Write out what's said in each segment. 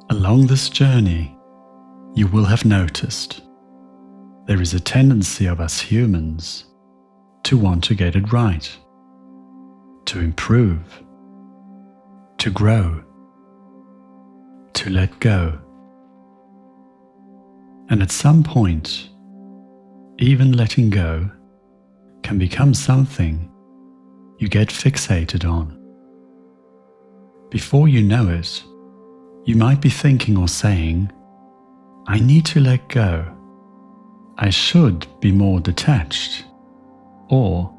Along this journey, you will have noticed there is a tendency of us humans to want to get it right, to improve, to grow, to let go. And at some point, even letting go can become something you get fixated on. Before you know it, you might be thinking or saying, I need to let go. I should be more detached. Or,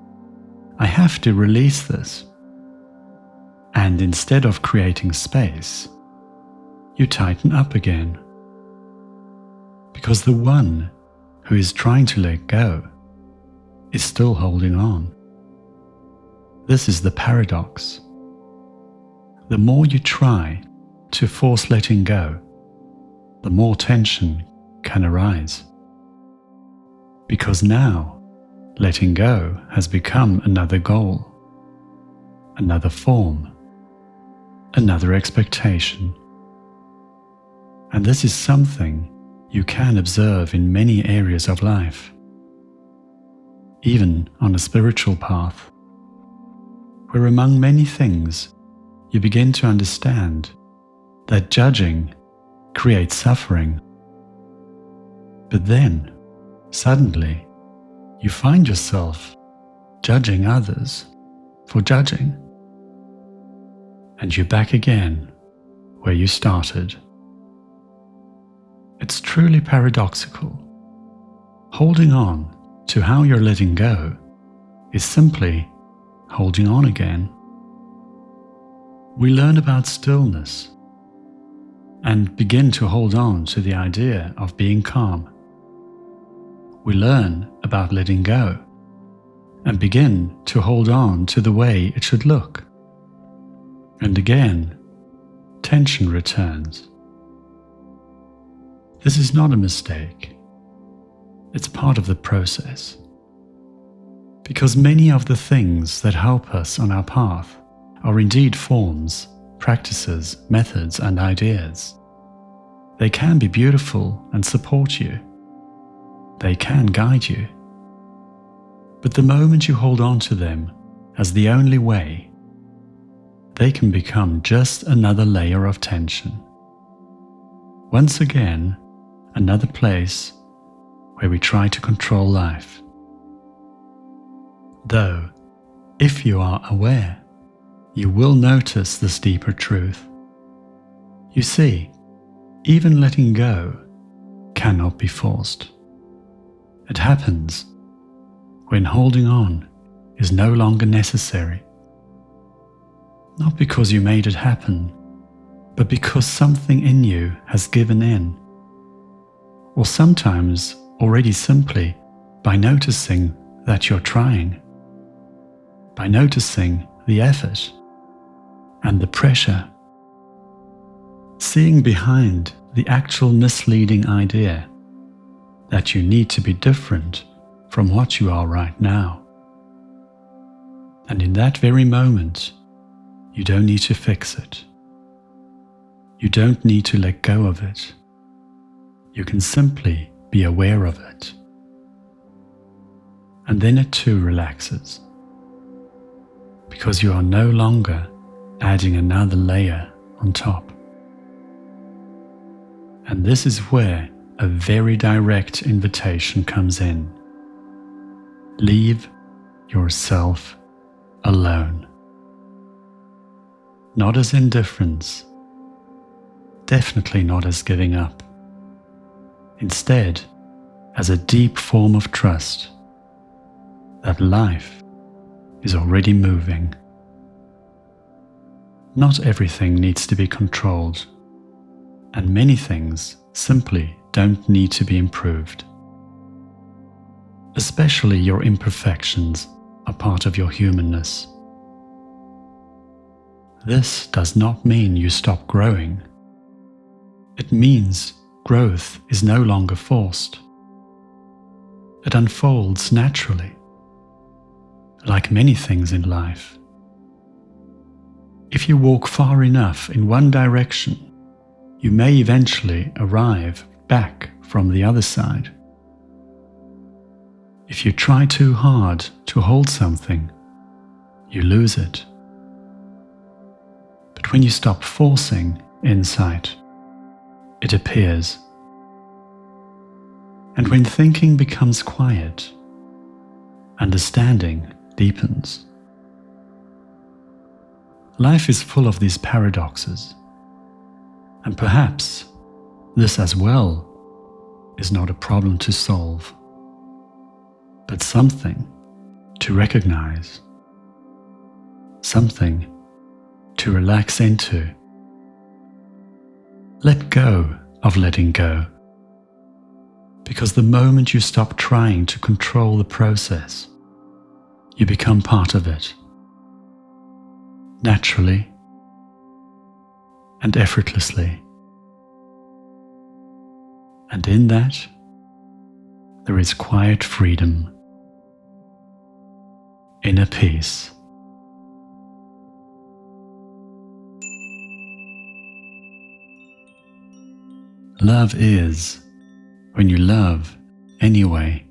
I have to release this. And instead of creating space, you tighten up again. Because the one who is trying to let go is still holding on. This is the paradox. The more you try to force letting go, the more tension can arise. Because now, letting go has become another goal, another form, another expectation. And this is something you can observe in many areas of life, even on a spiritual path, where among many things you begin to understand that judging creates suffering. But then, suddenly, you find yourself judging others for judging. And you're back again where you started. It's truly paradoxical. Holding on to how you're letting go is simply holding on again. We learn about stillness and begin to hold on to the idea of being calm. We learn about letting go and begin to hold on to the way it should look. And again, tension returns. This is not a mistake. It's part of the process. Because many of the things that help us on our path are indeed forms, practices, methods, and ideas. They can be beautiful and support you. They can guide you. But the moment you hold on to them as the only way, they can become just another layer of tension. Once again, another place where we try to control life. Though, if you are aware, you will notice this deeper truth. You see, even letting go cannot be forced. It happens when holding on is no longer necessary. Not because you made it happen, but because something in you has given in. Or sometimes already simply by noticing that you're trying, by noticing the effort and the pressure, seeing behind the actual misleading idea that you need to be different from what you are right now. And in that very moment, you don't need to fix it. You don't need to let go of it. You can simply be aware of it. And then it too relaxes, because you are no longer adding another layer on top. And this is where a very direct invitation comes in. Leave yourself alone. Not as indifference, definitely not as giving up. Instead, as a deep form of trust that life is already moving. Not everything needs to be controlled, and many things simply don't need to be improved. Especially your imperfections are part of your humanness. This does not mean you stop growing. It means growth is no longer forced. It unfolds naturally, like many things in life. If you walk far enough in one direction, you may eventually arrive back from the other side. If you try too hard to hold something, you lose it. But when you stop forcing insight, it appears. And when thinking becomes quiet, understanding deepens. Life is full of these paradoxes, and perhaps this as well is not a problem to solve, but something to recognize, something to relax into. Let go of letting go, because the moment you stop trying to control the process, you become part of it, naturally and effortlessly. And in that, there is quiet freedom, inner peace. Love is when you love anyway.